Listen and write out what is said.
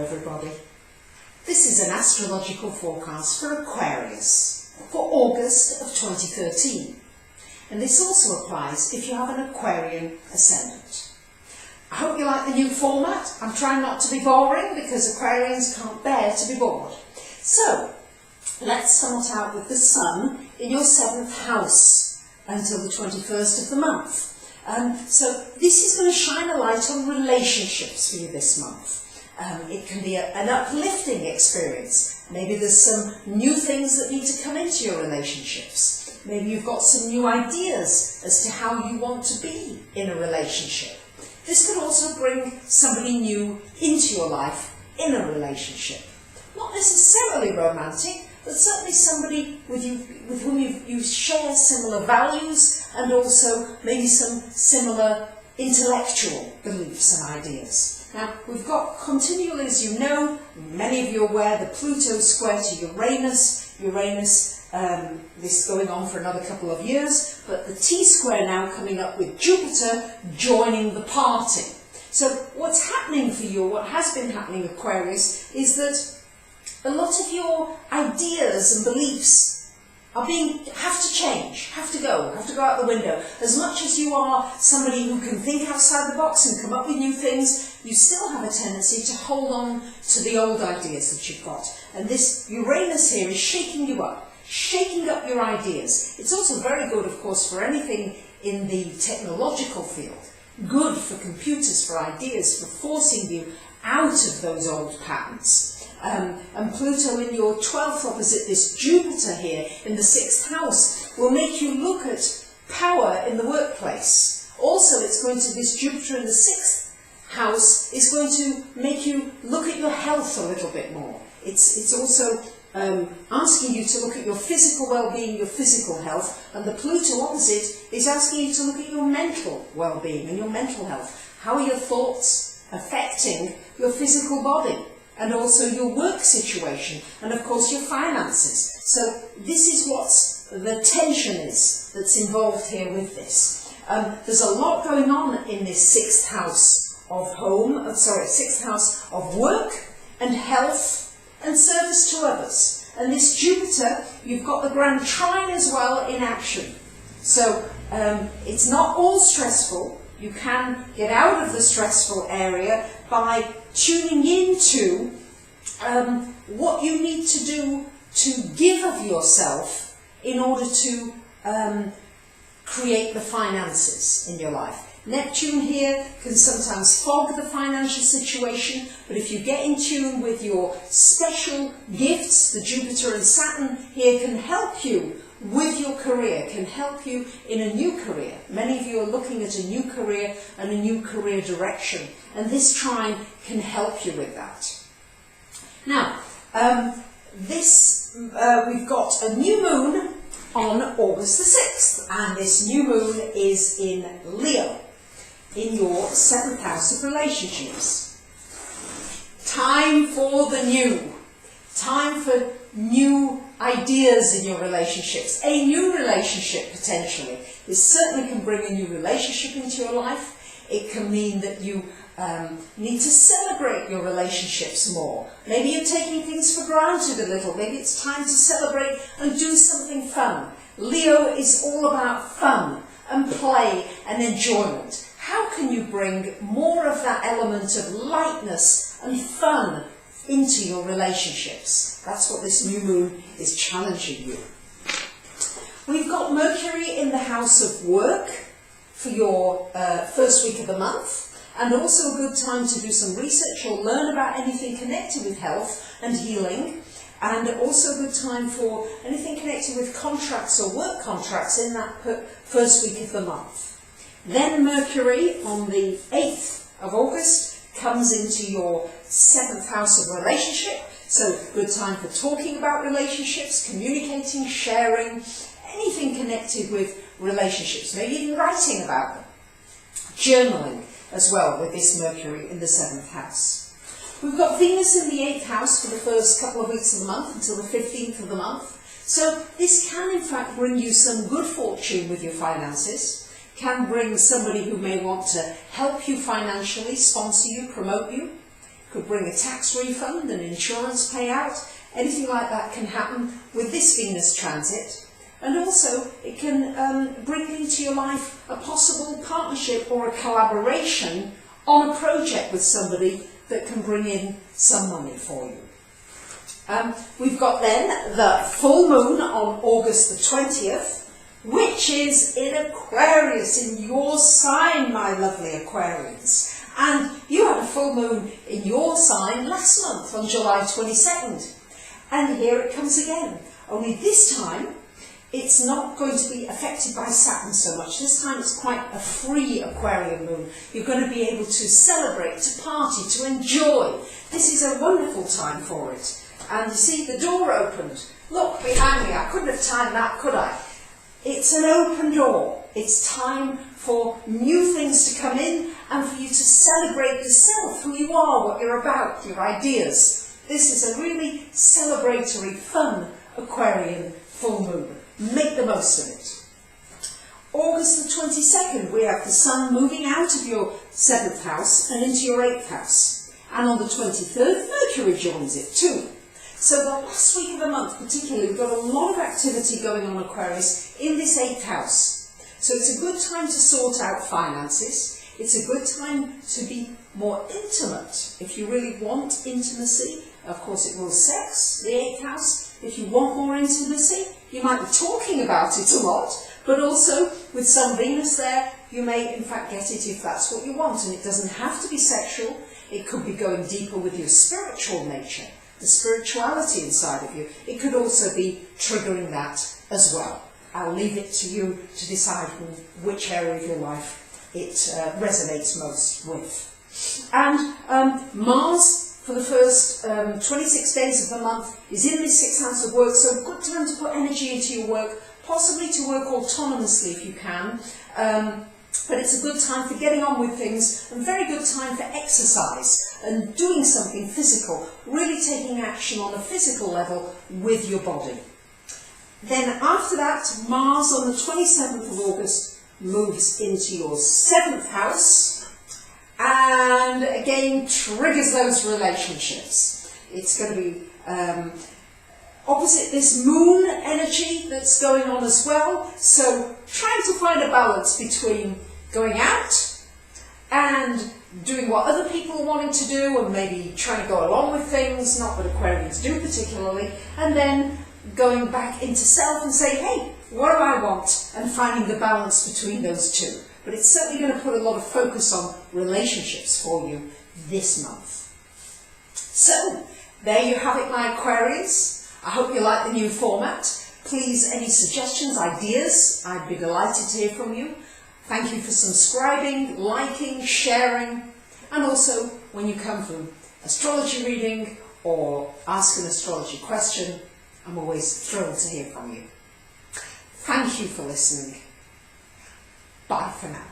everybody. This is an astrological forecast for Aquarius for August of 2013. And this also applies if you have an Aquarian ascendant. I hope you like the new format. I'm trying not to be boring because Aquarians can't bear to be bored. So, let's start out with the Sun in your 7th house until the 21st of the month. So this is going to shine a light on relationships for you this month. It can be an uplifting experience. Maybe there's some new things that need to come into your relationships. Maybe you've got some new ideas as to how you want to be in a relationship. This could also bring somebody new into your life in a relationship. Not necessarily romantic, but certainly somebody with whom you share similar values and also maybe some similar intellectual beliefs and ideas. Now, we've got continually, as you know, many of you are aware, the Pluto square to Uranus. This going on for another couple of years, but the T-square now coming up with Jupiter joining the party. So what's happening for you, what has been happening, Aquarius, is that a lot of your ideas and beliefs have to change, have to go out the window. As much as you are somebody who can think outside the box and come up with new things, you still have a tendency to hold on to the old ideas that you've got. And this Uranus here is shaking you up, shaking up your ideas. It's also very good, of course, for anything in the technological field. Good for computers, for ideas, for forcing you out of those old patterns. And Pluto in your 12th opposite this Jupiter here in the 6th house will make you look at power in the workplace. Also, this Jupiter in the 6th house is going to make you look at your health a little bit more. It's also asking you to look at your physical well-being, your physical health, and the Pluto opposite is asking you to look at your mental well-being and your mental health. How are your thoughts affecting your physical body? And also your work situation, and of course your finances. So this is what the tension is that's involved here with this. There's a lot going on in this 6th house of sixth house of work and health and service to others. And this Jupiter, you've got the grand trine as well in action. So it's not all stressful. You can get out of the stressful area by tuning into what you need to do to give of yourself in order to create the finances in your life. Neptune here can sometimes fog the financial situation, but if you get in tune with your special gifts, the Jupiter and Saturn here can help you with your career, can help you in a new career. Many of you are looking at a new career and a new career direction, and this trine can help you with that. Now, we've got a new moon on August the 6th, and this new moon is in Leo, in your 7th house of relationships. Time for the new. Time for new ideas in your relationships. A new relationship, potentially. This certainly can bring a new relationship into your life. It can mean that you need to celebrate your relationships more. Maybe you're taking things for granted a little. Maybe it's time to celebrate and do something fun. Leo is all about fun and play and enjoyment. How can you bring more of that element of lightness and fun into your relationships? That's what this new moon is challenging you. We've got Mercury in the house of work for your first week of the month, and also a good time to do some research or learn about anything connected with health and healing, and also a good time for anything connected with contracts or work contracts in that first week of the month. Then Mercury on the 8th of August comes into your 7th house of relationship, so good time for talking about relationships, communicating, sharing, anything connected with relationships, maybe even writing about them. Journaling as well with this Mercury in the 7th house. We've got Venus in the 8th house for the first couple of weeks of the month until the 15th of the month. So this can in fact bring you some good fortune with your finances, can bring somebody who may want to help you financially, sponsor you, promote you. could bring a tax refund, an insurance payout. Anything like that can happen with this Venus transit. And also it can bring into your life a possible partnership or a collaboration on a project with somebody that can bring in some money for you. We've got then the full moon on August the 20th, which is in Aquarius, in your sign, my lovely Aquarians. And you had a full moon in your sign last month on July 22nd. And here it comes again. Only this time, it's not going to be affected by Saturn so much. This time it's quite a free Aquarian moon. You're going to be able to celebrate, to party, to enjoy. This is a wonderful time for it. And you see the door opened. Look behind me, I couldn't have timed that, could I? It's an open door. It's time for new things to come in and for you to celebrate yourself, who you are, what you're about, your ideas. This is a really celebratory, fun Aquarian full moon. Make the most of it. August the 22nd, we have the Sun moving out of your 7th house and into your 8th house. And on the 23rd, Mercury joins it too. So the last week of the month particularly, we've got a lot of activity going on Aquarius in this 8th house. So it's a good time to sort out finances. It's a good time to be more intimate. If you really want intimacy, of course it will sex, the 8th house. If you want more intimacy, you might be talking about it a lot, but also with some Venus there, you may in fact get it if that's what you want. And it doesn't have to be sexual. It could be going deeper with your spiritual nature, the spirituality inside of you. It could also be triggering that as well. I'll leave it to you to decide which area of your life it resonates most with. And Mars, for the first 26 days of the month, is in this 6th house of work, so good time to put energy into your work, possibly to work autonomously if you can. But it's a good time for getting on with things, and very good time for exercise and doing something physical, really taking action on a physical level with your body. Then after that, Mars on the 27th of August moves into your 7th house and again triggers those relationships. It's going to be opposite this moon energy that's going on as well, so trying to find a balance between going out and doing what other people are wanting to do and maybe trying to go along with things, not that Aquarians do particularly, and then going back into self and say, hey, what do I want? And finding the balance between those two. But it's certainly going to put a lot of focus on relationships for you this month. So, there you have it, my Aquarians. I hope you like the new format. Please, any suggestions, ideas, I'd be delighted to hear from you. Thank you for subscribing, liking, sharing, and also when you come for astrology reading or ask an astrology question, I'm always thrilled to hear from you. Thank you for listening. Bye for now.